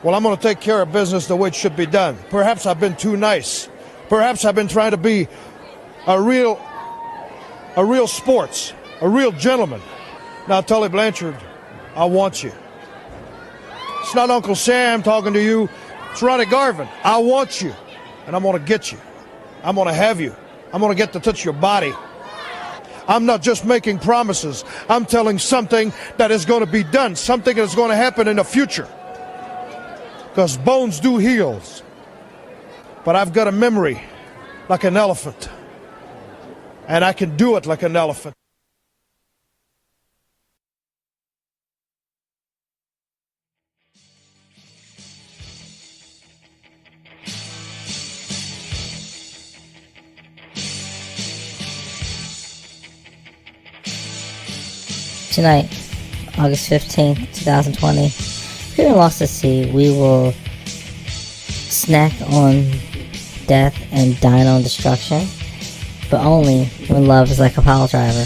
Well, I'm going to take care of business the way it should be done. Perhaps I've been too nice. Perhaps I've been trying to be a real sports, a real gentleman. Now, Tully Blanchard, I want you. It's not Uncle Sam talking to you. It's Ronnie Garvin. I want you, and I'm going to get you. I'm going to have you. I'm going to get to touch your body. I'm not just making promises. I'm telling something that is going to be done, something that's going to happen in the future. Because bones do heal. But I've got a memory like an elephant. And I can do it like an elephant. Tonight, August 15th, 2020, here in Lost at Sea, we will snack on death and dine on destruction, but only when love is like a pile driver.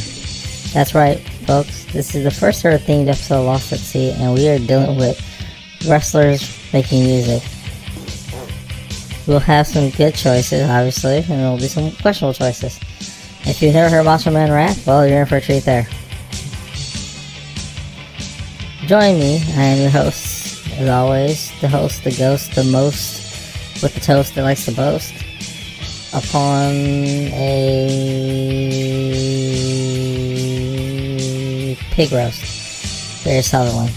That's right, folks. This is the first ever themed episode of Lost at Sea, and we are dealing with wrestlers making music. We'll have some good choices, obviously, and there'll be some questionable choices. If you've never heard Macho Man rap, well, you're in for a treat there. Join me, I am your host, as always, the host, the ghost, the most, with the toast that likes to boast, upon a pig roast, Barry Sutherland.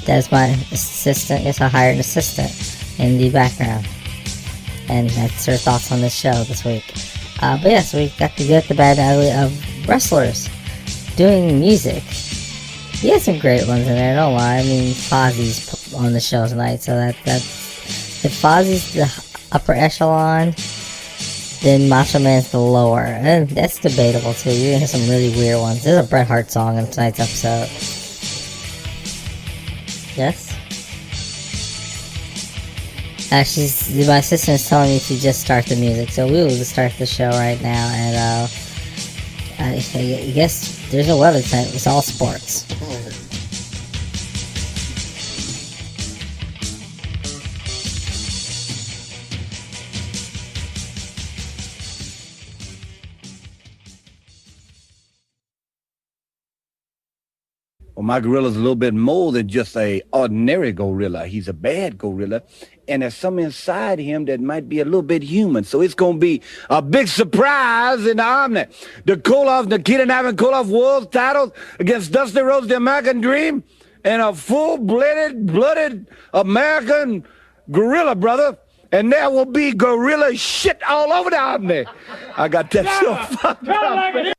That's my assistant. Yes, I hired an assistant in the background, and that's her thoughts on this show this week. But yes, we got the good, the bad, and ugly of wrestlers doing music. He had some great ones in there, don't lie. I mean, Fozzie's on the show tonight, so that's if Fozzie's the upper echelon, then Macho Man's the lower, and that's debatable too. You're gonna hear some really weird ones. There's a Bret Hart song in tonight's episode. Yes. Actually, my assistant is telling me to just start the music, so we will just start the show right now, and I guess there's no weather tonight. It's all sports. Well, my gorilla's a little bit more than just a ordinary gorilla. He's a bad gorilla, and there's some inside him that might be a little bit human. So it's going to be a big surprise in the Omni. The Koloff, Nikita and Ivan Koloff world titles against Dusty Rhodes, the American Dream, and a full-blooded American gorilla, brother. And there will be gorilla shit all over the Omni. I got that so fucked up.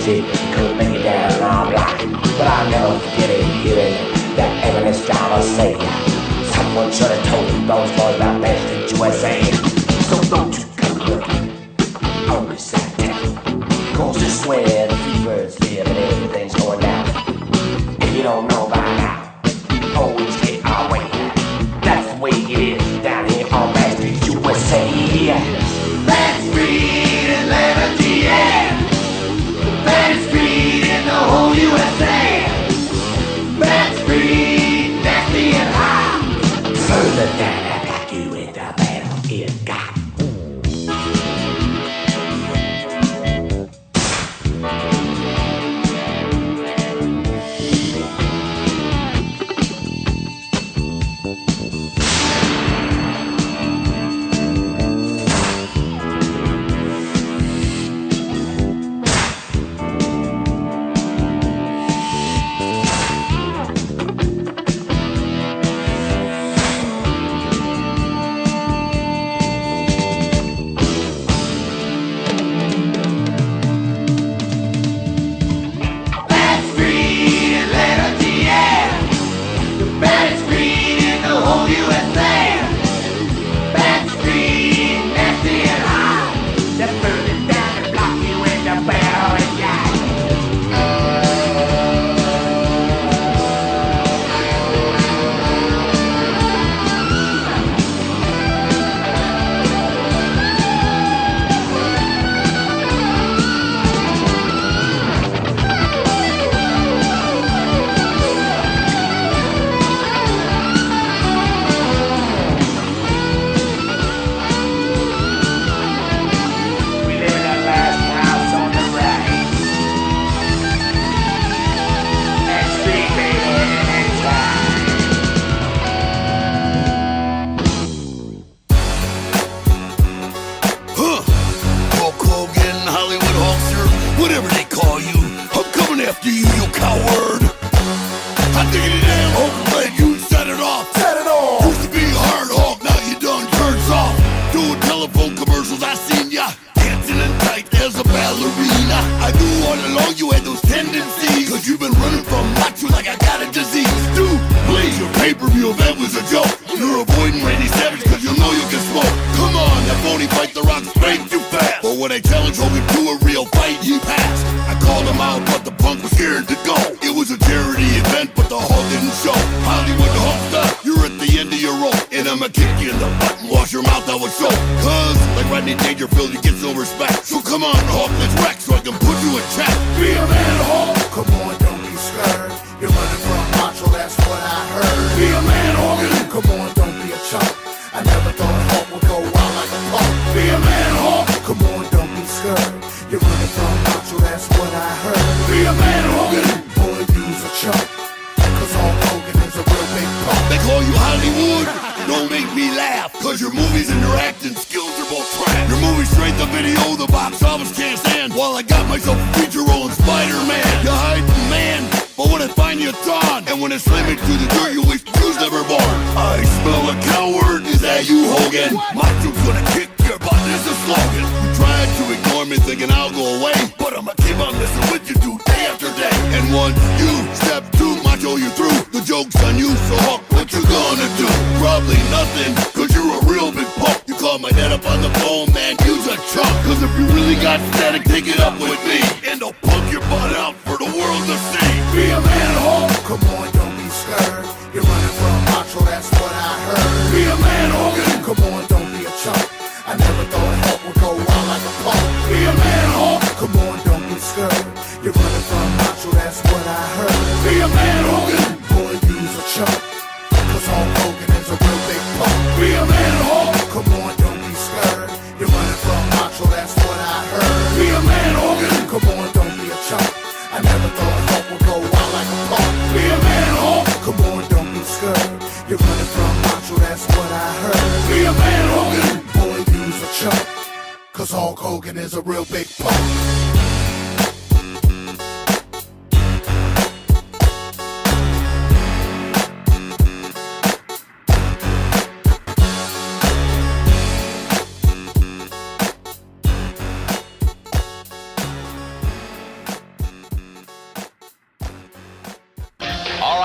see you could make it down our block. But I'll never forget it, hearing that ambulance driver say, someone should have told you those boys about Bad Street USA. So don't you come looking on this side town, cause this where the free birds live and everything's going down. If you don't know by now, always get our way. That's the way it is down here on Bad Street USA. Bad Street Atlanta, GA. Bad Street in the whole USA. Bad Street, nasty and hot. Further down, I got you with the battle it got.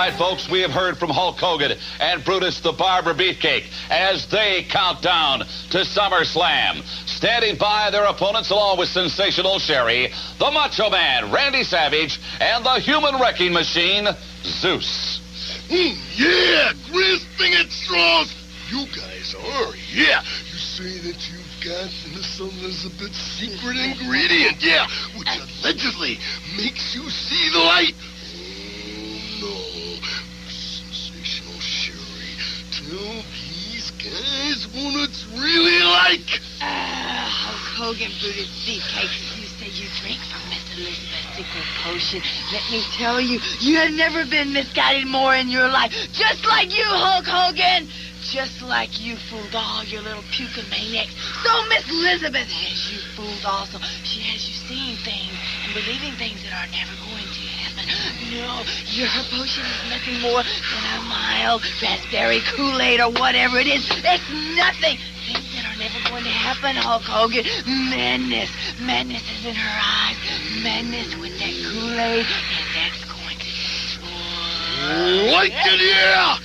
right, folks, we have heard from Hulk Hogan and Brutus the Barber Beefcake as they count down to SummerSlam. Standing by their opponents along with Sensational Sherry, the Macho Man, Randy Savage, and the Human Wrecking Machine, Zeus. Yeah, grasping at straws. You guys are, yeah. You say that you've got Miss Elizabeth's secret ingredient, yeah, which allegedly makes you see the light. Oh, no. Sensational Sherry, tell these guys what it's really like. Hulk Hogan, Brutus Beefcake, you say you drink from Miss Elizabeth's secret potion. Let me tell you, you have never been misguided more in your life. Just like you, Hulk Hogan. Just like you fooled all your little puking maniacs. So Miss Elizabeth has you fooled also. She has you seeing things and believing things that are never going to happen. No, your potion is nothing more than a mild raspberry Kool-Aid or whatever it is. It's nothing. Things that are never going to happen, Hulk Hogan. Madness. Madness is in her eyes. Madness with that Kool-Aid, and that's going to destroy. Like it, yeah!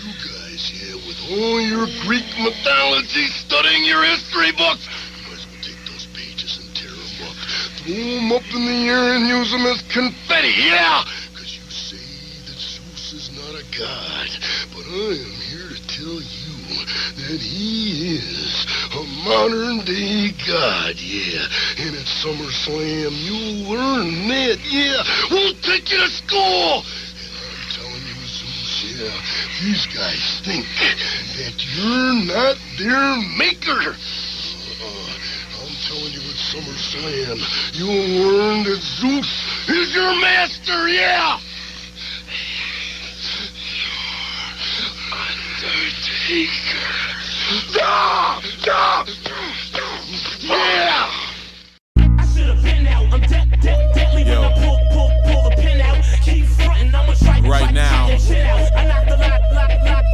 You guys, yeah, with all your Greek mythology, studying your history books, you might as well take those pages and tear them up. Throw them up in the air and use them as confetti, yeah! Because you say that Zeus is not a god, but I am here to tell you that he is a modern-day god, yeah. And at SummerSlam, you'll learn that, yeah. We'll take you to school! And I'm telling you, Zeus, yeah, these guys think that you're not their maker. I'm telling you at SummerSlam, you'll learn that Zeus is your master, yeah! Undertaker. Yeah! I should have been out. I'm deadly when I pull the pin out. Keep frontin', I'ma try right now.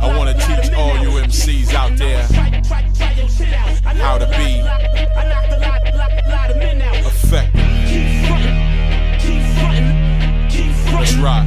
I want to teach all you MCs out there how to be effective. Let's rock.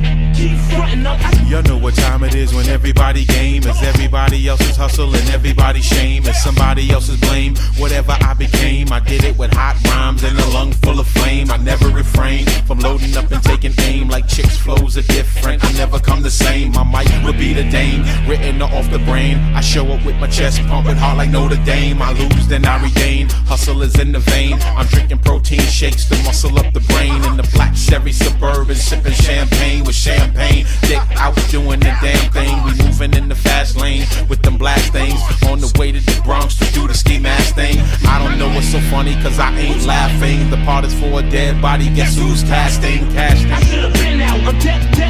Y'all know what time it is when everybody game is everybody else's hustle and everybody's shame is somebody else's blame. Whatever I became, I did it with hot rhymes and a lung full of flame. I never refrain from loading up and taking aim. Like chicks flows are different, I never come the same. My mic would be the dame, written off the brain. I show up with my chest pumping hard like Notre Dame. I lose, then I regain. Hustle is in the vein. I'm drinking protein shakes to muscle up the brain. In the black Chevy Suburban, sipping champagne with champagne. Dick out doing the damn thing. We moving in the fast lane with them blast things. On the way to the Bronx to do the ski mask thing. I don't know what's so funny cause I ain't laughing. The part is for a dead body, guess who's casting?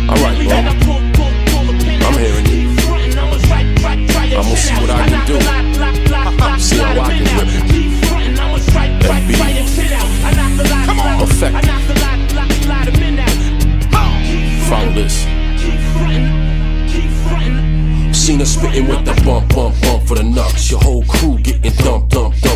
Alright, bro. I'm hearing you. I'm gonna see what I can do. See how I can rip it. FB. Come on. Effective. Follow this. Seen her spitting with the bump for the nuts. Your whole crew getting dump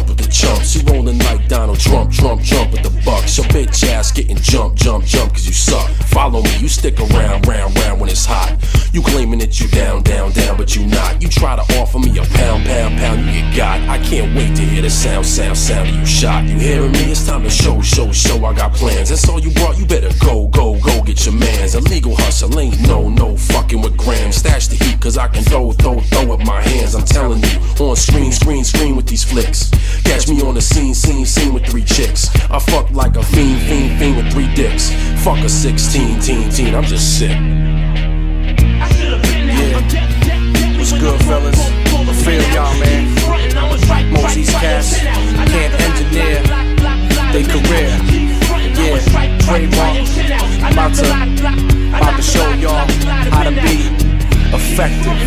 with the chumps. You rolling like Donald Trump with the bucks. Your bitch ass getting jump cause you suck. Follow me, you stick around when it's hot. You claiming that you down, but you not. You try to offer me a pound, you get got. I can't wait to hear the sound of you shot. You hearing me? It's time to show. I got plans. That's all you brought, you better go get your mans. Illegal hustle ain't no fucking with grams. Stash the heat cause I can throw with my hands. I'm telling you, on screen with these flicks. Catch me on the scene with 3 chicks. I fuck like a fiend with 3 dicks. Fuck a 16 teen, I'm just sick. Yeah. What's good, fellas? I feel y'all, man. Most East cats can't engineer their career. Yeah, trademark. About to show y'all how to be effective.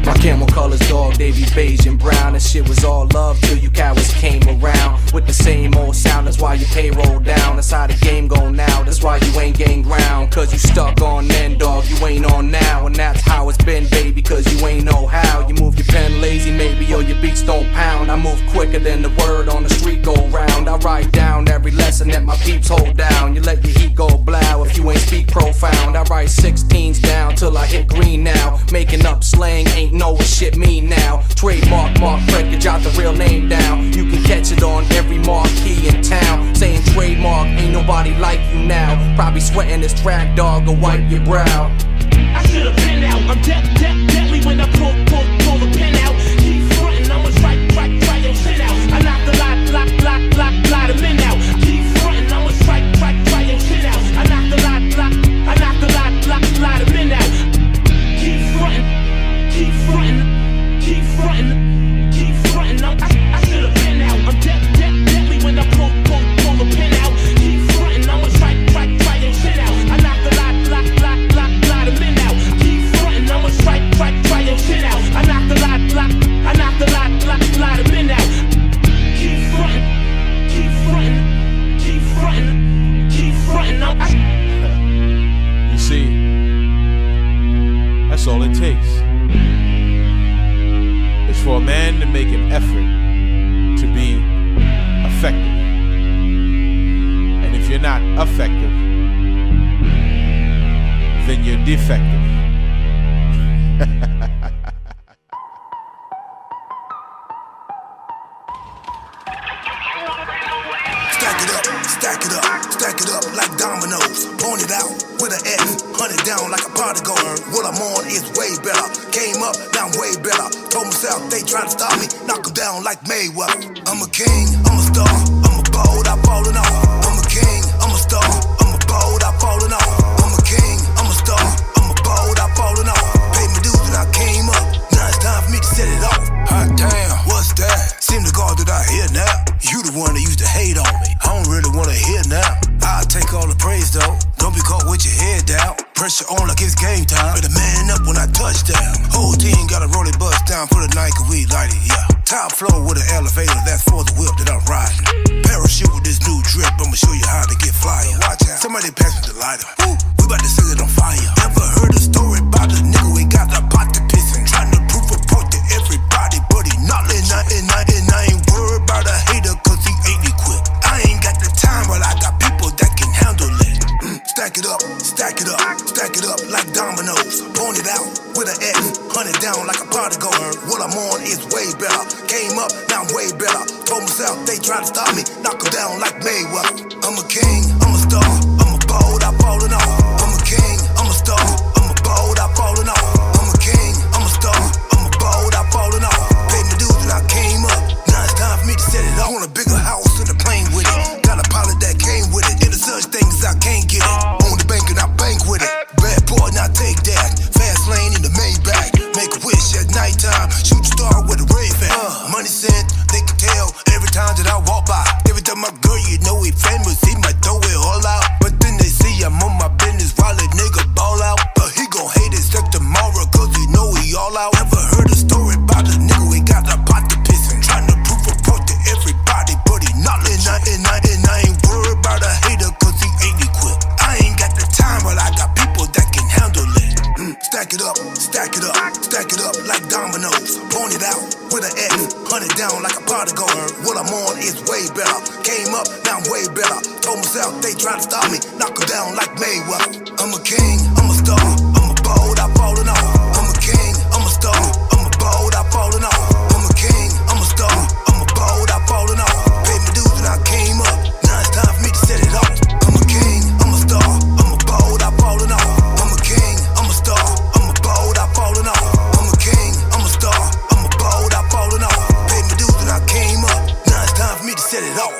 My camel colors dog, they be beige and brown. That shit was all love till you cowards came around with the same old sound. That's why your payroll down. That's how the game go now. That's why you ain't gain ground. Cause you stuck on then, dog. You ain't on now. And that's how it's been, baby. Cause you ain't know how. You move your pen lazy, maybe, or your beats don't pound. I move quicker than the word on the street go round. I write down every lesson that my peeps hold down. You let your heat go black. I write 16s down till I hit green now. Making up slang, ain't know what shit mean now. Trademark, Mark Fred, could jot the real name down. You can catch it on every marquee in town. Saying trademark, ain't nobody like you now. Probably sweating this track, dog, or wipe your brow. I should've been out. I'm deadly when I pull the pin out. Keep frontin', I'ma try your chin out. I knock the lot of men out. Keep frontin', I'ma try your chin out. I knock the lot of men out. Keep frontin'. I should've been out. I'm deadly when I pull the pin out. Keep frontin', I'ma try your chin out. I knock the lot of men out. Keep frontin', I'ma try your chin out. I knock the lot of men out. Keep frontin'. You see, that's all it takes. It's for a man to make an effort to be effective. And if you're not effective, then you're defective. Stack it up like dominoes. Point it out with an X, hunt it down like a prodigal. What I'm on is way better. Came up, now I'm way better. Told myself they try to stop me, knock 'em down like Mayweather. I'm a king, I'm a star, I'm a bold, I'm falling off. I'm a king, I'm a star, I'm a bold, I'm falling off. I'm a king, I'm a star, I'm a bold, I'm falling off. Paid my dues and I came up. Now it's time for me to set it off. Hot damn, what's that? Seem the God that I hear now. You the one that used to hate on me. I don't really wanna hear now. I'll take all the praise though. Don't be caught with your head down. Pressure on like it's game time. Better man up when I touch down. Whole team gotta roll it bust down for the night, cause we light it, yeah. Top floor with an elevator, that's for the whip that I'm riding. Parachute with this new drip, I'ma show you how to get flyer. Watch out, somebody pass me the lighter. Woo, we about to set it on fire. Ever heard a story about a nigga we got a pot to piss in? Trying to prove a point to everybody, but he not. And I ain't worried about a hater, cause he ain't equipped. I ain't got the time, but I got people that can handle it. Stack it up like dominoes. Point it out with an X, hunt it down like a prodigal. What I'm on is way better. Came up, now I'm way better. Told myself they try to stop me, knock 'em down like Mayweather. I'm a king, I'm a star, I'm a bold, I'm falling off. I'm a king, I'm a star, I'm a bold, I'm falling off. I'm a king, I'm a star, I'm a bold, I'm falling off. Paid my dues and I came up. Now it's time for me to set it off. I want a bigger house and a plane with it. Got a pilot that came with it. Into such things I can't get it. On the bank and I bank with it. Bad boy, now take that. Fast lane in the Maybach. Make a wish at nighttime. Shoot star with a Ray-Ban. Money sent, they can tell every time that I walk by. Every time I go, you know he famous. He might throw it all out. But then they see I'm on my business while a nigga ball out. But he gon' hate it except tomorrow, cause he know he all out. Ever heard a story about a nigga we got a pot to piss in? Trying to prove a point to everybody, but he not. And I ain't worried about a hater, cause he ain't equipped. I ain't got the time, but I got people that can handle it. Stack it up like dominoes. Point it out with an X, hunt it down like a prodigal. What I'm on is way better. Came up, now I'm way better. Told myself they try to stop me, knock 'em down like Mayweather. I'm a king, I'm a star, I'm a bold, I'm falling off. I'm a king, I'm a star, I'm a bold, I'm falling off. I'm a king, I'm a star, I'm a bold, I'm falling off. Paid my dues and I came up. Now it's time for me to set it off. I'm a king, I'm a star, I'm a bold, I'm falling off. I'm a king, I'm a star, I'm a bold, I'm falling off. I'm a king, I'm a star, I'm a bold, I'm falling off. Paid my dues and I came up. Now it's time for me to set it off.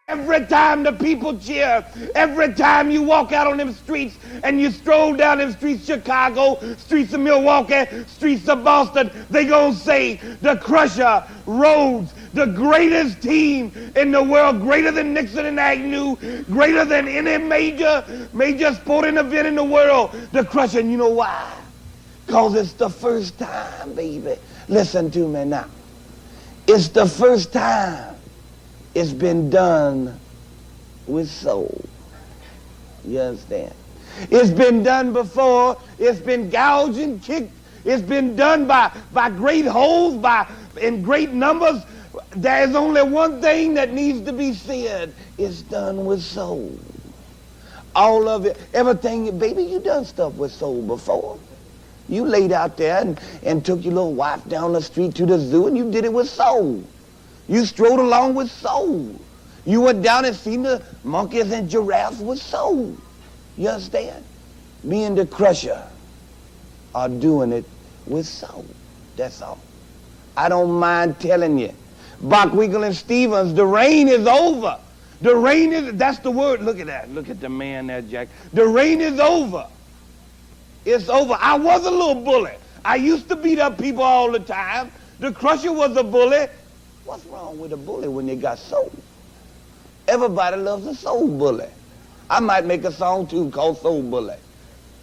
Every time the people cheer, every time you walk out on them streets and you stroll down them streets, Chicago, streets of Milwaukee, streets of Boston, they gonna say the Crusher, Rhodes, the greatest team in the world, greater than Nixon and Agnew, greater than any major sporting event in the world, the Crusher. And you know why? Because it's the first time, baby. Listen to me now. It's the first time it's been done with soul. You understand? It's been done before. It's been gouged and kicked. It's been done by great holes, in great numbers. There's only one thing that needs to be said. It's done with soul. all of it, everything, baby, you done stuff with soul before. You laid out there and took your little wife down the street to the zoo, and you did it with soul. You strode along with soul. You went down and seen the monkeys and giraffes with soul. You understand? Me and the Crusher are doing it with soul. That's all. I don't mind telling you. Bockwinkel and Stevens, the reign is over. The reign is, that's the word. Look at that. Look at the man there, Jack. The reign is over. It's over. I was a little bully. I used to beat up people all the time. The Crusher was a bully. What's wrong with a bully when you got soul? Everybody loves a soul bully. I might make a song too called Soul Bully.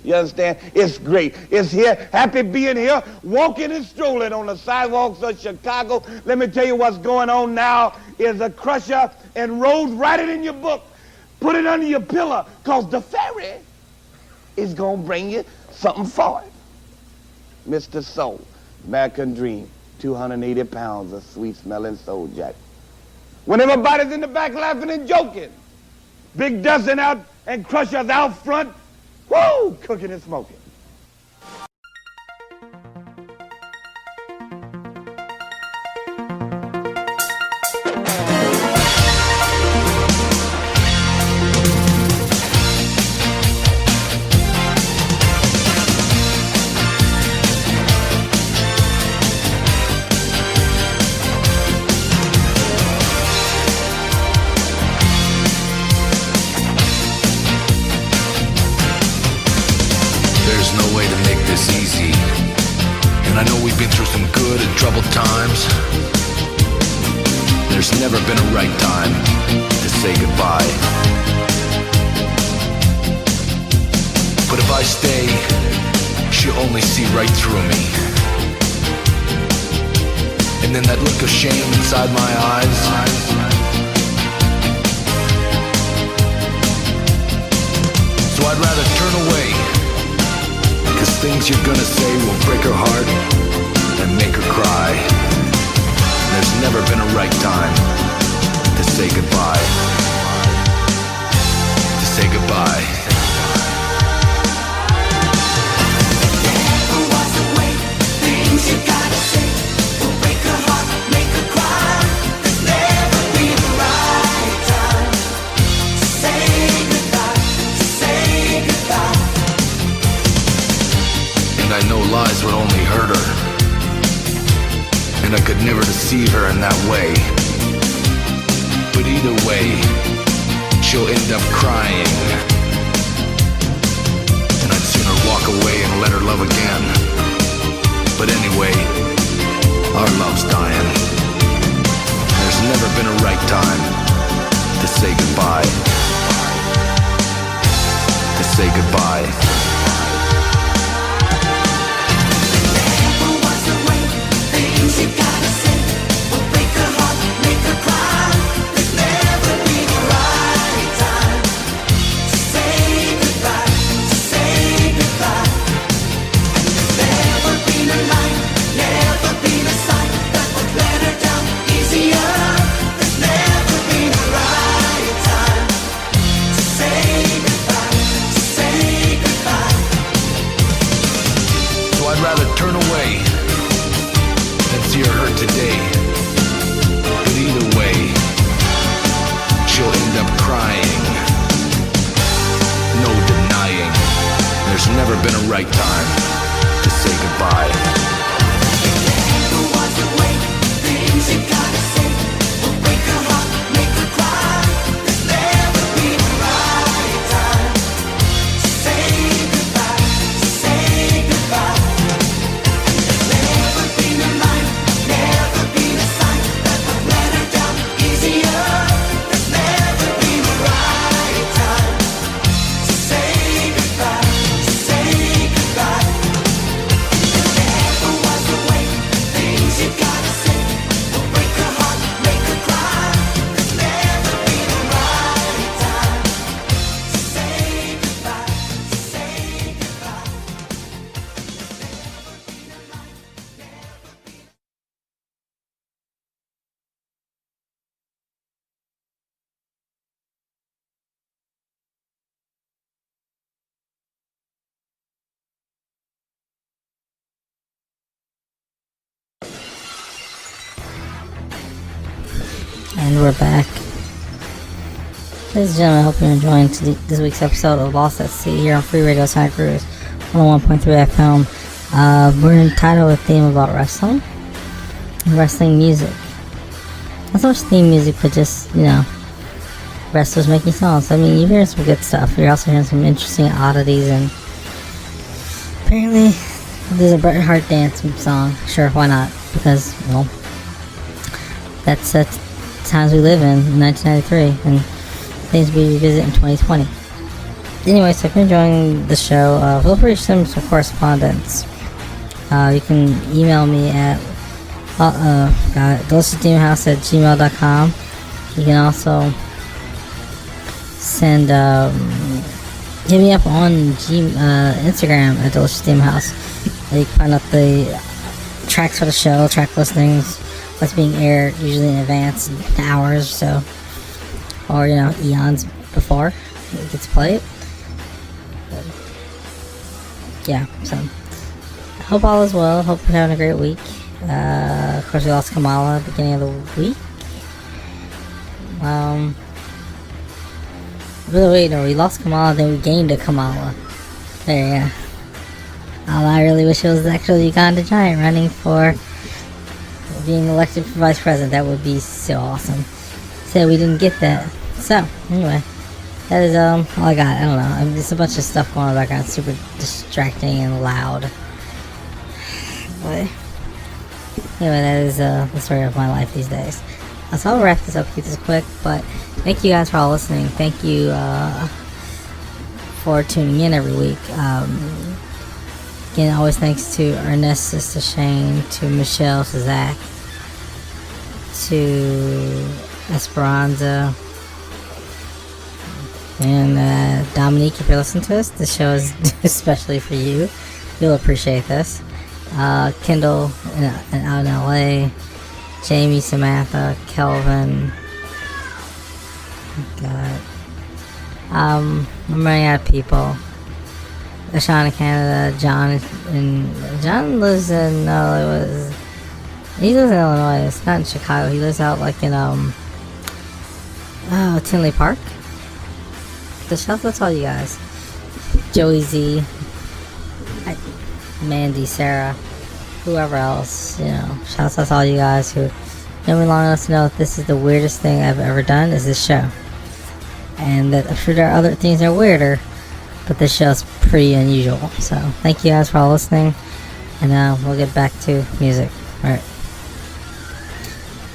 You understand? It's great. It's here. Happy being here, walking and strolling on the sidewalks of Chicago. Let me tell you what's going on now is a Crusher and Rose. Write it in your book. Put it under your pillow, because the fairy is going to bring you something for it. Mr. Soul, American Dream, 280 pounds of sweet-smelling soul jack. When everybody's in the back laughing and joking, Big Dustin out and Crusher's out front, woo, cooking and smoking. And I know we've been through some good and troubled times. There's never been a right time to say goodbye. But if I stay, she'll only see right through me. And then that look of shame inside my eyes, so I'd rather turn away, 'cause things you're gonna say will break her heart and make her cry. There's never been a right time to say goodbye. To say goodbye. Never was a way, things you gotta say will break her heart, make her cry. There's never been a right time to say goodbye, to say goodbye. And I know lies would only hurt her, and I could never deceive her in that way. But either way, she'll end up crying, and I'd sooner walk away and let her love again. But anyway, our love's dying. There's never been a right time to say goodbye. To say goodbye. Things you gotta say will break her heart, make her cry. There's never been a right time to say goodbye, to say goodbye. And there's never been a light, never been a sight that would let her down easier. There's never been a right time to say goodbye, to say goodbye. we're back. Ladies and gentlemen, I hope you're enjoying this week's episode of Lost at Sea here on Free Radio Santa Cruz 101.3 FM. We're entitled a theme about wrestling and wrestling music. Not so much theme music, but just, wrestlers making songs. I mean, you're hearing some good stuff. You're also hearing some interesting oddities, and apparently there's a Bret Hart dance song. Sure, why not? Because, that's the times we live in 1993, and things we revisit in 2020. Anyway, so if you're enjoying the show, feel free to send me some correspondence. You can email me at deliciousdemonhouse@gmail.com. You can also send hit me up on Instagram at Delicious Demon House. You can find out the tracks for the show, track listings, what's being aired, usually in advance, hours or so, or eons before it gets played. Yeah, so I hope all is well. Hope you're having a great week. Of course, we lost Kamala at the beginning of the week. We lost Kamala, then we gained a Kamala. There you go. I really wish it was actually Uganda Giant running for being elected for vice president. That would be so awesome. So we didn't get that. So, anyway, that is all I got. I don't know. There's a bunch of stuff going on in the background. It's super distracting and loud. But anyway, that is the story of my life these days. So I'll wrap this up, keep this quick, but thank you guys for all listening. Thank you for tuning in every week. Again, always thanks to Ernest, to Shane, to Michelle, to Zach, to Esperanza, and Dominique, if you're listening to us, this show is especially for you. You'll appreciate this. Kendall out in LA, Jamie, Samantha, Kelvin. God. I'm running out of people. Sean in Canada, John lives in he lives in Illinois. It's not in Chicago. He lives out like in Tinley Park. That's all you guys. Joey Z, Mandy, Sarah, whoever else, shouts out to all you guys who know me long enough to know that this is the weirdest thing I've ever done is this show. And that I'm sure there are other things that are weirder, but this show's pretty unusual. So thank you guys for all listening, and we'll get back to music. Alright.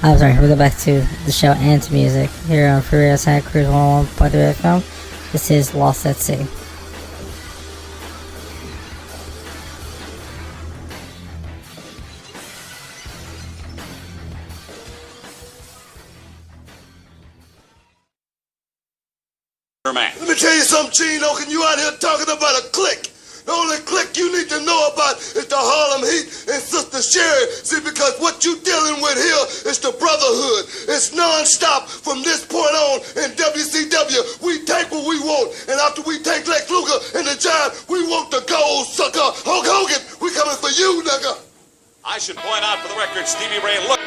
I'm sorry, we'll get back to the show and to music here on Free Radio Santa Cruz 101.3 FM. This is Lost at Sea. Let me tell you something, Chino. Can you out here talking about a clique? The only clique you need to know about is the Harlem Heat and Sister Sherry. See, because what you dealing with here is the brotherhood. It's non-stop from this point on in WCW. We take what we want, and after we take Lex Luger and the Giant, we want the gold sucker. Hulk Hogan, we coming for you, nigga. I should point out for the record, Stevie Ray look.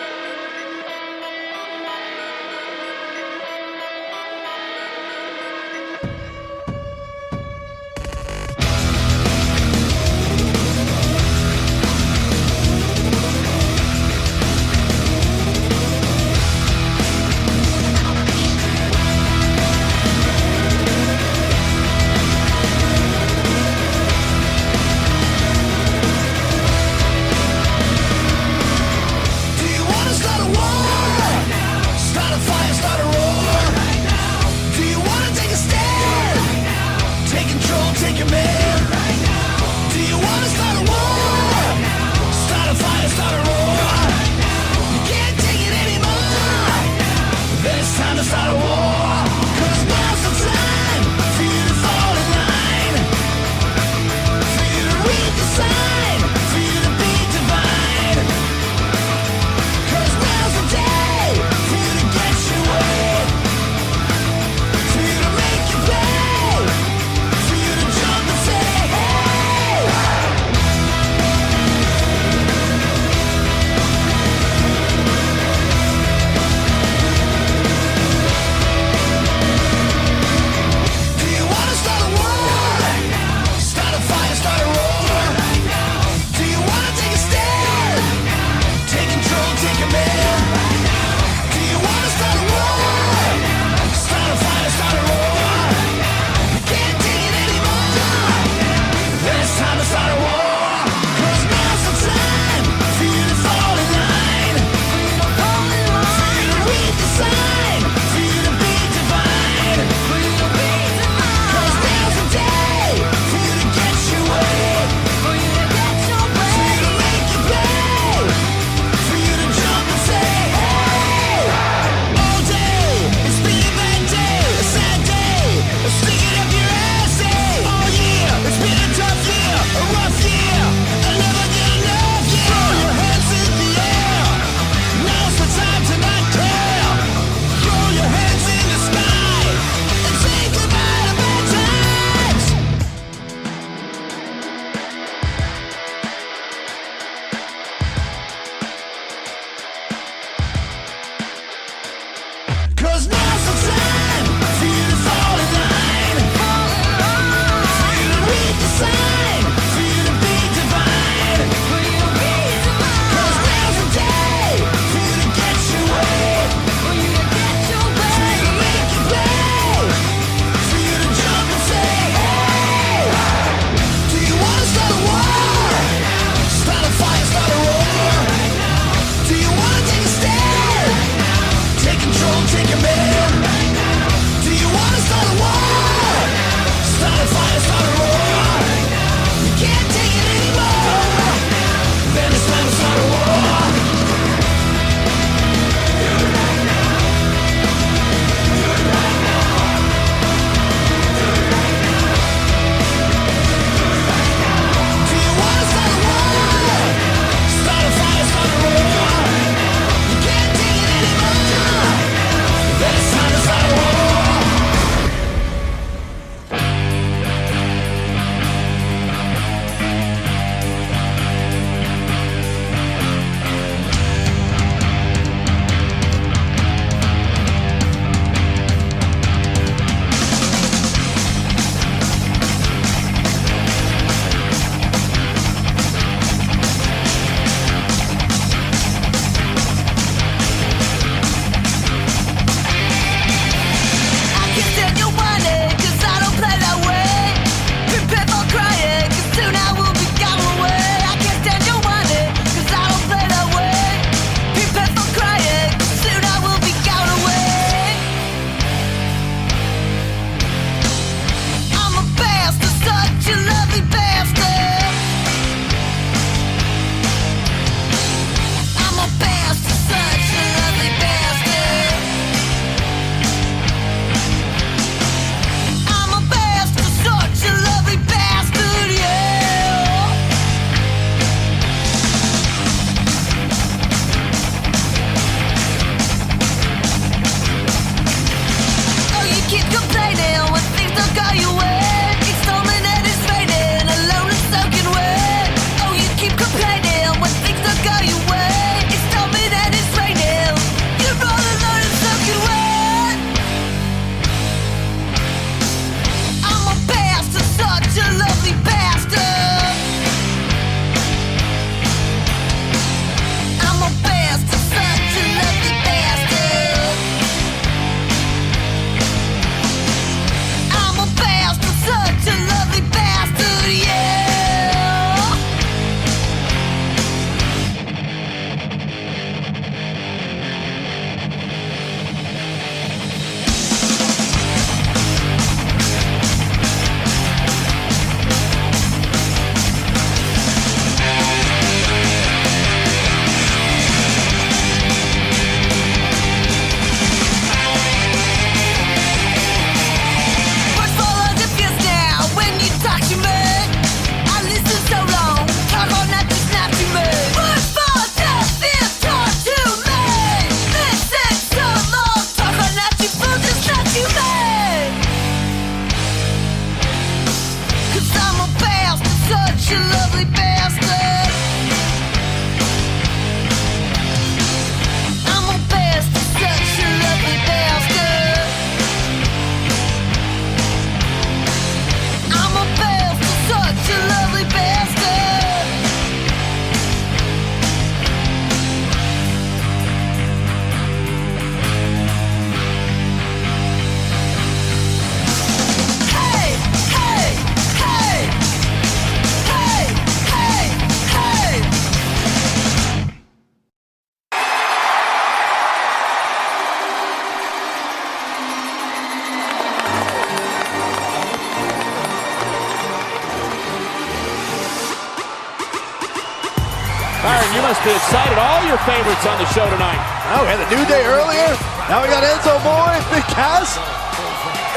must be excited. All your favorites on the show tonight. Oh, we had the New Day earlier. Now we got Enzo Amore, Big Cass.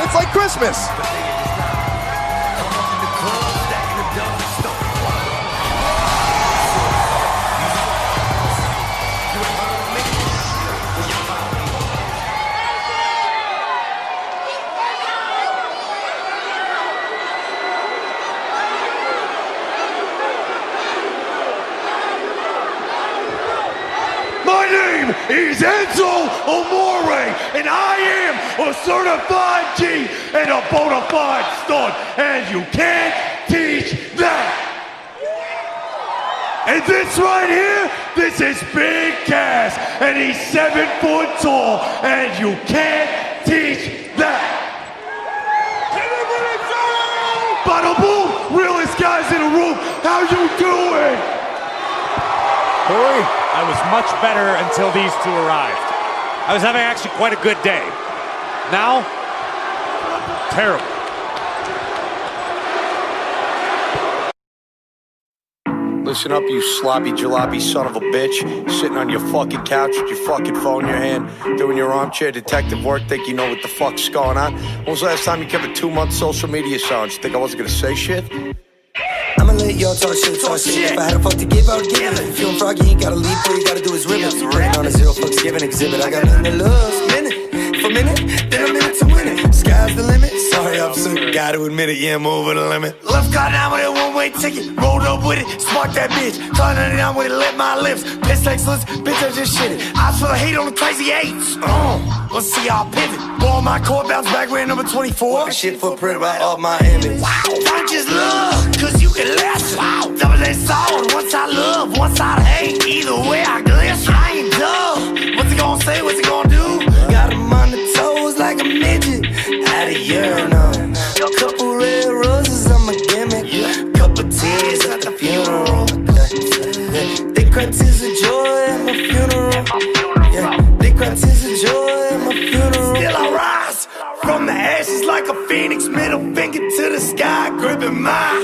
It's like Christmas. My name is Enzo Amore, and I am a certified G and a bona fide stud, and you can't teach that. And this right here, this is Big Cass, and he's 7 foot tall, and you can't teach that. Bada boom, realest guys in the room, how you doing? Corey, I was much better until these two arrived. I was having actually quite a good day. Now, terrible. Listen up, you sloppy jalopy son of a bitch. Sitting on your fucking couch with your fucking phone in your hand, doing your armchair detective work, think you know what the fuck's going on. When was the last time you kept a 2-month social media challenge? Think I wasn't gonna say shit? I'ma let y'all talk shit. If I had a fuck to give, I would give it. If you feeling froggy, you ain't gotta leave, all you gotta do is rip it. Written on a zero fucks given exhibit. I got nothing to lose. Minute for minute, then a minute to win it. Sky's the limit. Sorry, officer, gotta admit it. Yeah, I'm over the limit. Left car down with a one-way ticket. Rolled up with it, sparked that bitch. Turned it down with it, lit my lips. Piss excellence, bitch, I just shit it. Eyes full of hate on the crazy eights. Let's see y'all pivot. Ball my court, bounce back, wearing number 24. Shit footprint about all my image. Wow, don't just look, cause you can less. Wow, double-edged sword. One side love, one side hate. Either way, I glitch. I ain't dumb. What's it gonna say? What's it gonna do? Got him on the toes like a midget. Out of urinal. Couple red roses on my gimmick. Couple tears at the funeral. They cry tears of joy at my funeral. They cry tears of joy at my funeral. Still I rise from the ashes like a phoenix. Middle finger to the sky, gripping my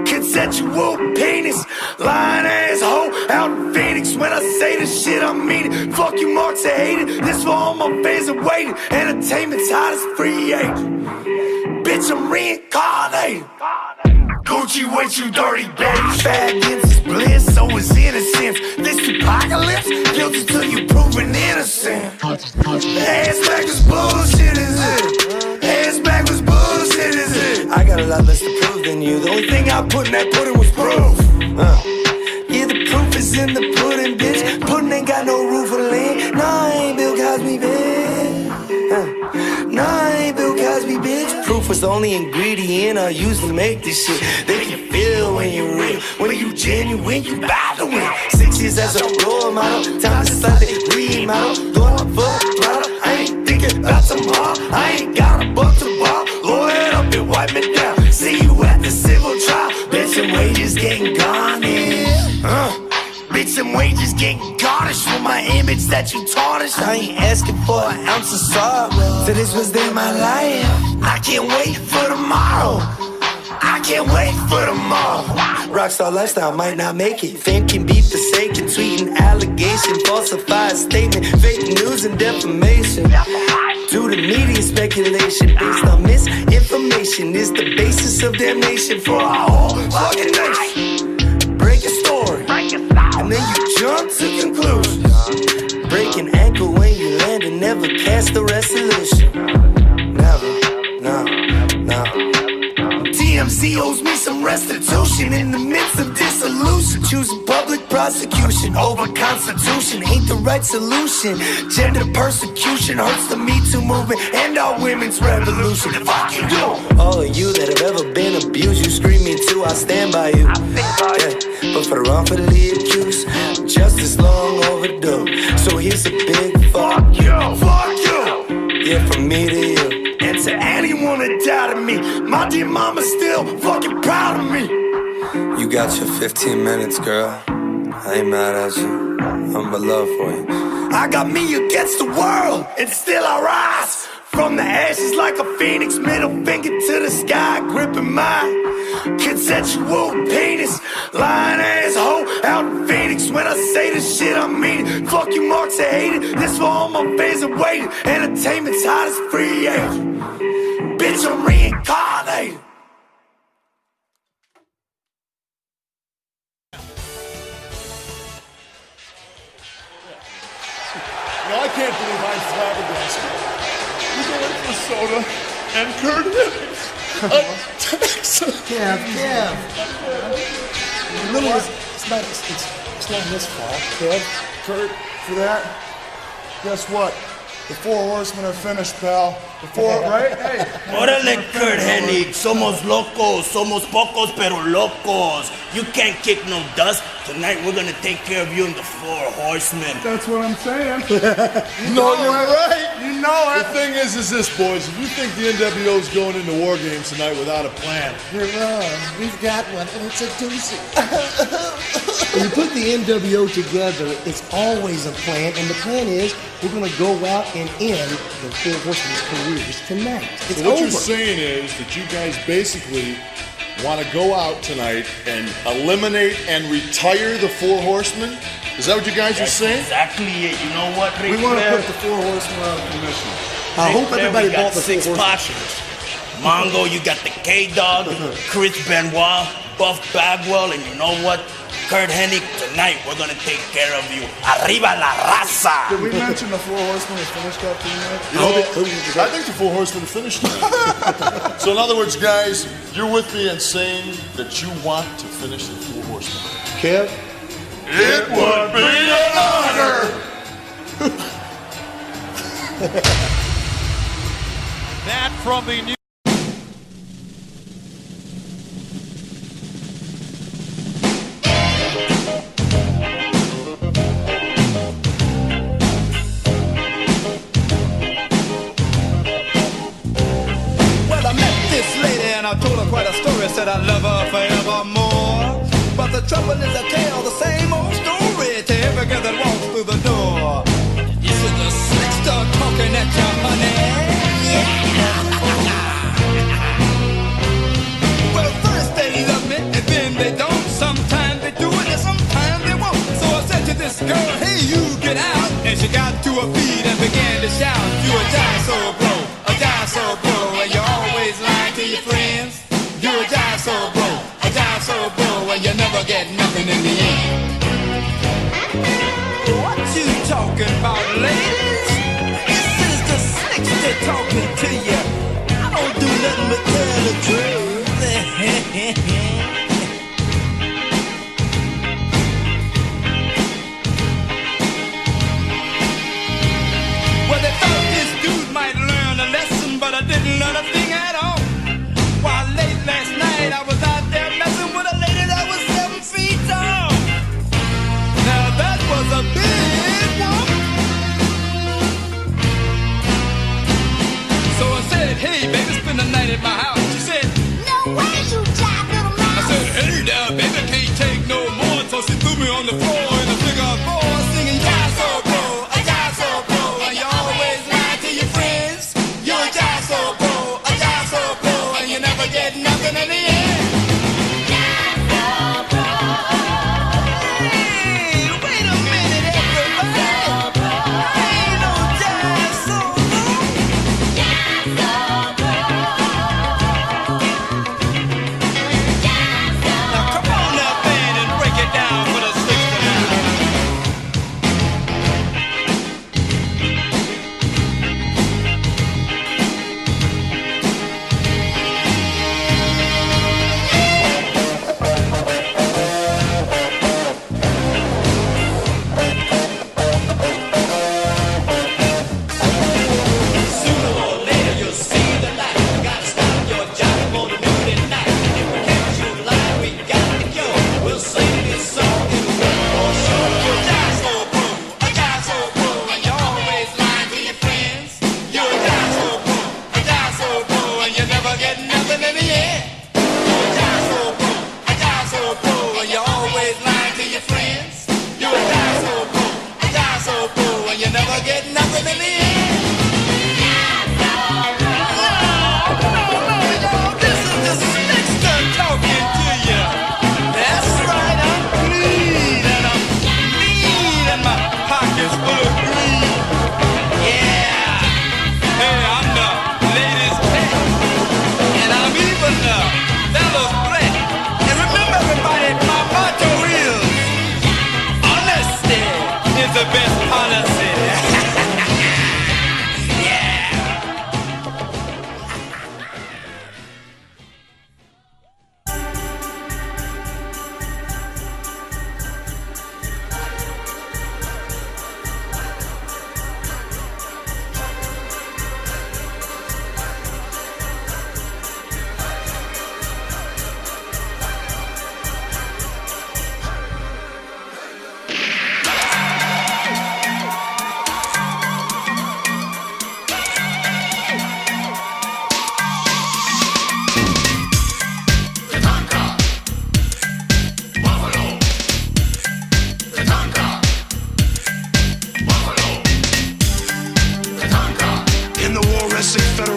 consensual penis. Lying ass hoe out in Phoenix. When I say this shit, I mean it. Fuck you, marks, I hate it. This for all my fans are waiting. Entertainment's hot as free agent. Bitch, I'm reincarnated. Gucci, wait, you dirty baby. Faggots is bliss, so is innocence. This apocalypse, guilty till you proven innocent. Ass backwards bullshit is it. Ass backwards bullshit is it. I got a lot less to prove than you. The only thing I put in that pudding was proof. Yeah, the proof is in the pudding, bitch. Pudding ain't got no roof or land. No, I ain't Bill Cosby, bitch. No, I ain't Bill Cosby, bitch. Proof was the only ingredient I used to make this shit. They can feel when you're real. When you genuine, you bout to win. 6 years as a role model. Time to start the remodel. Going full throttle. I ain't thinking about tomorrow. I ain't got a buck to bar. Lawyer up and wipe me down. See you at the civil trial. Bitch, and wages getting garnished. Bitch, and wages getting garnished for my image that you tarnished. I ain't asking for an ounce of salt. So this was in my life. I can't wait for tomorrow. I can't wait for tomorrow. Rockstar lifestyle might not make it. Fame can be forsaken. Tweeting allegation, falsified statement, fake news and defamation. Due to media speculation based on misinformation is the basis of damnation for our whole fucking nation. Break a story, and then you jump to conclusions. Break an ankle when you land and never cast a resolution. Never, no. TMZ owes me some restitution in the midst of dissolution. Choosing public prosecution over constitution ain't the right solution. Gender persecution hurts the Me Too movement and our women's revolution. Fuck you do. All of you that have ever been abused, you scream me too, I stand by you. Yeah, but for the wrongfully accused, justice long overdue. So here's a big fuck you. Fuck you. Yeah, from me to you. And to anyone that doubted me, my dear mama's still fucking proud of me. You got your 15 minutes, girl. I ain't mad at you. I'm in love for you. I got me against the world, and still I rise from the ashes like a phoenix. Middle finger to the sky, gripping my Consensual penis, lying asshole out in Phoenix. When I say this shit, I mean it. Fuck you, marks, I hate it. This for all my fans that waited. Entertainment's hot as free agent. Bitch, I'm reincarnated. No, I can't believe I'm flabbergasted. You go in for soda and Kurt Hennings. Kev. Really, it's not his fault, Kev. Kurt, for that, guess what? The Four Horsemen are finished, pal. Right? Hey. Órale, Kurt Hennig. Somos locos. Somos pocos pero locos. You can't kick no dust. Tonight we're gonna take care of you and the Four Horsemen. That's what I'm saying. No, you're right. You know it. The thing is this, boys. If you think the NWO's going into War Games tonight without a plan, You're wrong. We've got one, and it's a doozy. When you put the NWO together, it's always a plan, and the plan is we're going to go out and end the Four Horsemen's careers tonight. It's so what over. you're saying is that you guys basically want to go out tonight and eliminate and retire the Four Horsemen? Is that what you guys are saying? Exactly it. You know what, Ric We want to Flair? put the Four Horsemen out of commission. I hope Ric Flair, everybody we got bought the six Four poshers. Mongo, you got the K-Dog, Chris Benoit, Buff Bagwell, and you know what? Kurt Hennig, tonight we're gonna take care of you. Arriba la raza! Did we mention the Four Horsemen are finished up tonight? You know, I think the Four Horsemen are finished tonight. So in other words, guys, you're with me in saying that you want to finish the Four Horsemen. Kev? It would be an honor! That from the new. Well, I met this lady and I told her quite a story. Said I love her forevermore. But the trouble is I tell the same old story to every girl that walks through the door. You see the slick start talking at you, honey. Well, first they love me and then they don't. Sometimes they do it and sometimes they won't. So I said to this girl, hey, you get out. And she got to her feet and began to shout, you a die so bro, a die so bro. And you always lying to your friends. You a die so bro, a die so bro. And you never get nothing in the end. What you talking about, ladies? This is the slicks that talking to you. I don't do nothing but tell the truth. Well, they thought this dude might learn a lesson, but I didn't learn a thing at all. While late last night I was out there messing with a lady that was 7 feet tall. Now that was a big one. So I said, hey baby, spend the night at my house. She said, no way, you jive little mouse. I said, hey now baby, can't take no more. So she threw me on the floor in a figure of 4, singing, yeah, so bro, a jive so bro. And you always lie to your friends. You're a jive so bro, a jive so bro. And you never get nothing in the end. Hey, wait a minute, everybody. Ain't no jive so bro. Now come on now, band, and break it down for the 69.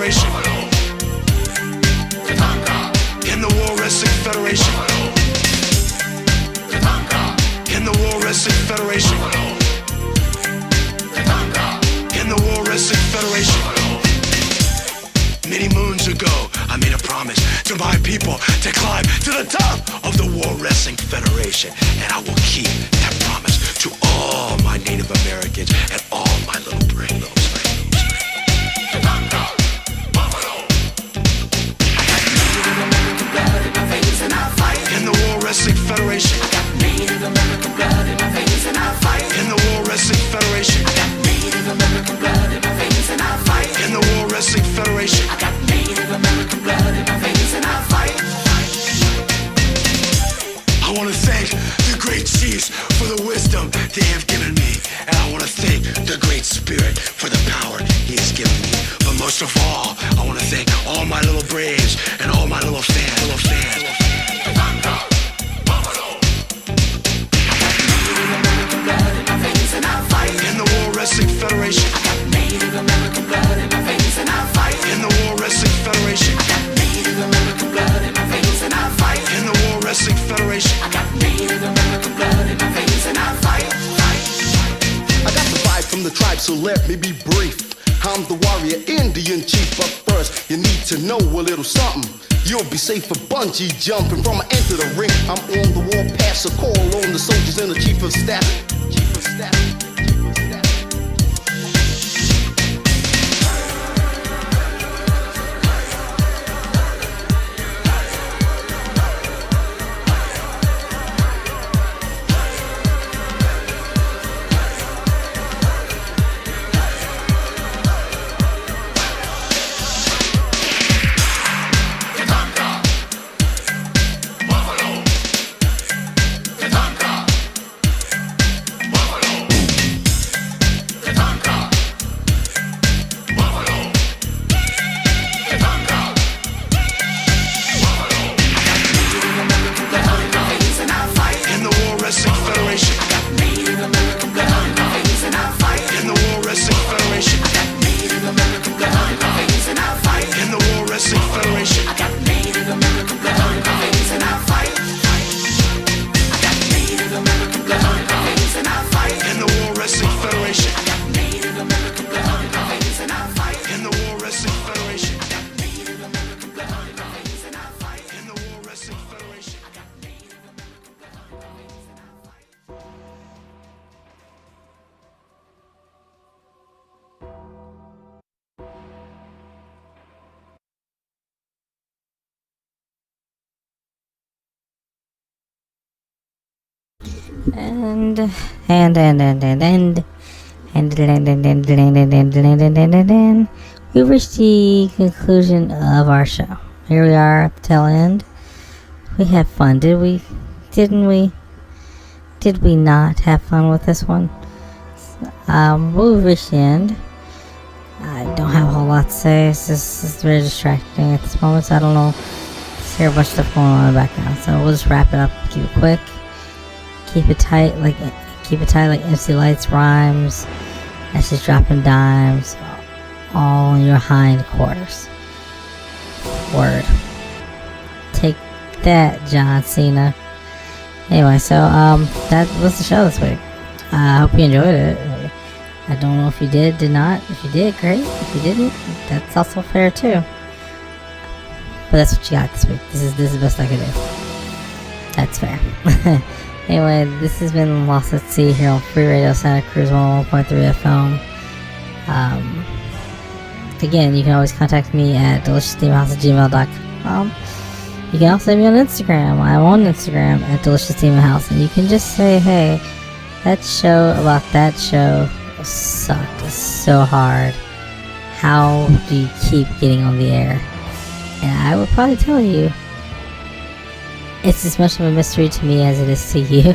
Federation. In the World Wrestling Federation. In the World Wrestling Federation. In the World Wrestling Federation. Many moons ago, I made a promise to my people to climb to the top of the World Wrestling Federation, and I will keep that promise to all my Native Americans and all my little brain little in the World Wrestling Federation. I got Native American blood in my veins and I fight. In the World Wrestling Federation. I got Native American blood in my veins and I fight. In the World Wrestling Federation. I got Native American blood in my veins and I fight. I want to thank the great chiefs for the wisdom they have given me, and I want to thank the great spirit for the power he has given me. But most of all, I want to thank all my little braves and all my little fans. In the World Wrestling Federation. I got Native American blood in my veins and I fight. In the World Wrestling Federation. I got Native American blood in my veins and I fight. In the World Wrestling Federation. I got Native American blood in my veins and I fight. I got the vibe from the tribe, so let me be brief. I'm the warrior Indian chief, but first you need to know a little something. You'll be safe for bungee jumping from an end to the ring. I'm on the warpath, so call on the soldiers and the chief of staff. Chief of staff. And we've reached the conclusion of our show. Here we are at the tail end. We had fun, didn't we? Did we not have fun with this one? We've reached the end. I don't have a whole lot to say. It's very distracting at this moment, so I don't know. Just hear a bunch of stuff going on in the background. So we'll just wrap it up, keep it quick. Keep it tight like MC Lights rhymes. That's just dropping dimes all in your hind quarters. Word. Take that, John Cena. Anyway, so that was the show this week. I hope you enjoyed it. I don't know if you did not. If you did, great. If you didn't, that's also fair too. But that's what you got this week. This is the best I could do. That's fair. Anyway, this has been Lost at Sea here on Free Radio Santa Cruz 101.3 FM. Again, you can always contact me at deliciousdemonhouse@gmail.com. You can also send me on Instagram. I'm on Instagram at deliciousdemonhouse, and you can just say, hey, that show about that show sucked. It's so hard. How do you keep getting on the air? And I would probably tell you, it's as much of a mystery to me as it is to you.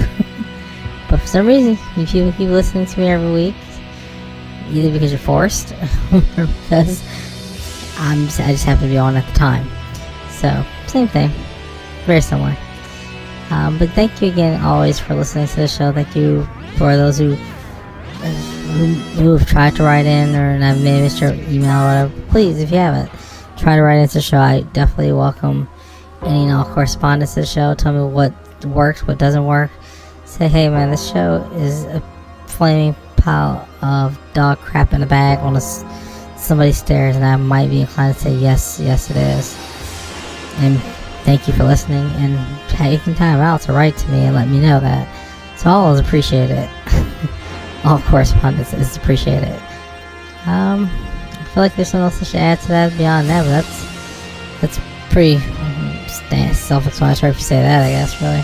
But for some reason, you people keep listening to me every week, either because you're forced or because I just happen to be on at the time. So, same thing. Very similar. But thank you again always for listening to the show. Thank you for those who have tried to write in or have missed your email or whatever. Please, if you haven't, try to write into the show. I definitely welcome any and all correspondence to the show. Tell me what works, what doesn't work. Say, hey man, this show is a flaming pile of dog crap in a bag on somebody's stairs, and I might be inclined to say yes it is. And thank you for listening, and taking time out to write to me and let me know that. So I'll always appreciate it. All correspondence is appreciated. I feel like there's something else I should add to that beyond that, but that's pretty self-explanatory if you say that, I guess, really.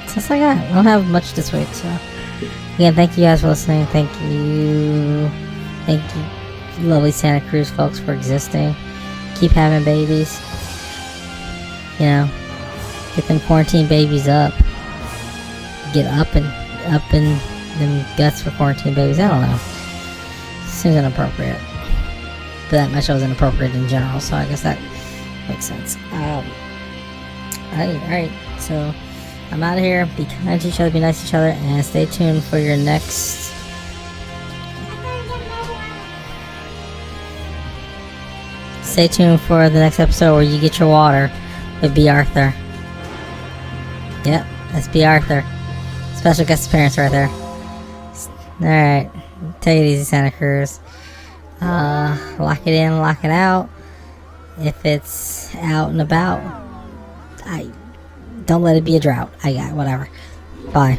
That's all I got. I don't have much this week, so again, thank you guys for listening. Thank you lovely Santa Cruz folks for existing. Keep having babies. You know, get them quarantine babies up. Get up in them guts for quarantine babies. I don't know. Seems inappropriate. But that show is inappropriate in general, so I guess that makes sense. Alright, so I'm out of here. Be kind to each other, be nice to each other, and stay tuned for your next... Stay tuned for the next episode where you get your water with B. Arthur. Yep, that's B. Arthur. Special guest appearance right there. Alright, take it easy, Santa Cruz. Lock it in, lock it out. If it's out and about, don't let it be a drought. I got whatever. Bye.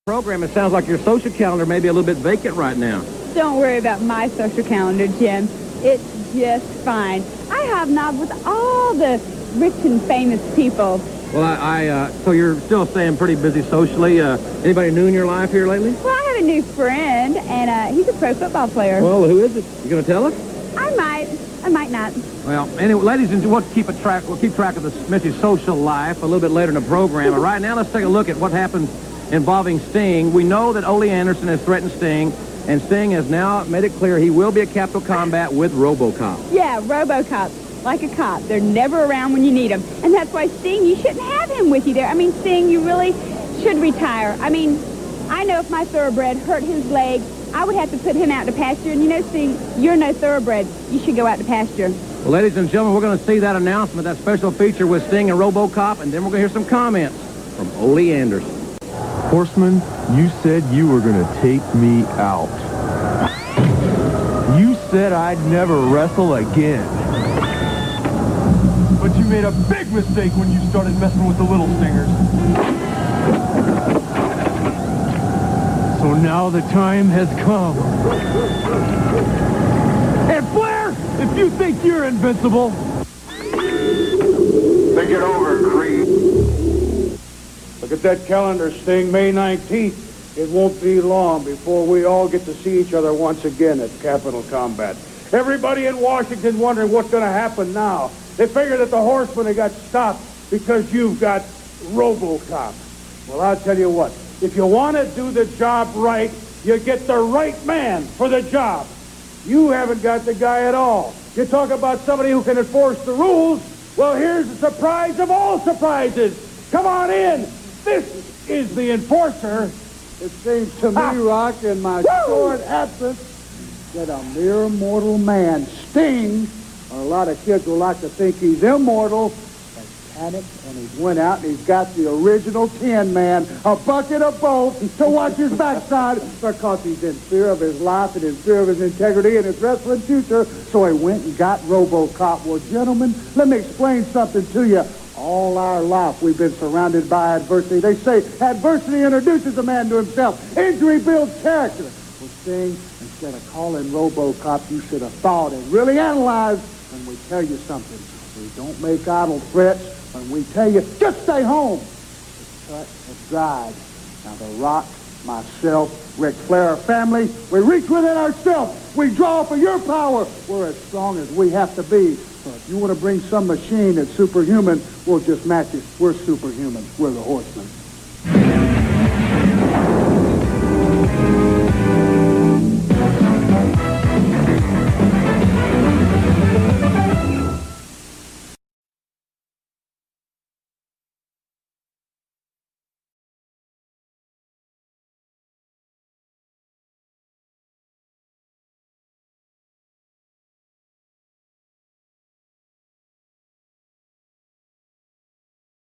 Program, it sounds like your social calendar may be a little bit vacant right now. Don't worry about my social calendar, Jim. It's just fine. I have knob with all the rich and famous people. Well, so you're still staying pretty busy socially. Anybody new in your life here lately? Well, I have a new friend, and he's a pro football player. Well, who is it? You gonna tell us? I might not. Well, anyway, ladies and gentlemen, we'll keep track of the Smithy's social life a little bit later in the program. But right now, let's take a look at what happened involving Sting. We know that Ole Anderson has threatened Sting, and Sting has now made it clear he will be at Capital Combat with RoboCop. Yeah, RoboCop. Like a cop. They're never around when you need them. And that's why, Sting, you shouldn't have him with you there. I mean, Sting, you really should retire. I mean, I know if my thoroughbred hurt his leg, I would have to put him out to pasture. And you know, Sting, you're no thoroughbred. You should go out to pasture. Well, ladies and gentlemen, we're going to see that announcement, that special feature with Sting and RoboCop, and then we're going to hear some comments from Ole Anderson. Horseman, you said you were going to take me out. You said I'd never wrestle again. But you made a big mistake when you started messing with the little stingers. So now the time has come. And Flair, if you think you're invincible, think it over, Creed. Look at that calendar, Sting. May 19th. It won't be long before we all get to see each other once again at Capital Combat. Everybody in Washington wondering what's going to happen now. They figure that the Horsemen have got stopped because you've got RoboCop. Well, I'll tell you what. If you want to do the job right, you get the right man for the job. You haven't got the guy at all. You talk about somebody who can enforce the rules. Well, here's the surprise of all surprises. Come on in. This is the enforcer. It seems to me, Rock, in my short absence, that a mere mortal man, Sting, or a lot of kids will like to think he's immortal, has panicked and he's went out and he's got the original Tin Man, a bucket of both, to watch his backside because he's in fear of his life and in fear of his integrity and his wrestling future. So he went and got RoboCop. Well, gentlemen, let me explain something to you. All our life we've been surrounded by adversity. They say adversity introduces a man to himself. Injury builds character. Well, Sting, instead of calling RoboCop, you should have thought and really analyzed when we tell you something. We don't make idle threats. When we tell you, just stay home. The cut has dried. Now, The Rock, myself, Ric Flair, our family, we reach within ourselves. We draw for your power. We're as strong as we have to be. So if you want to bring some machine that's superhuman, we'll just match it. We're superhuman. We're the Horsemen.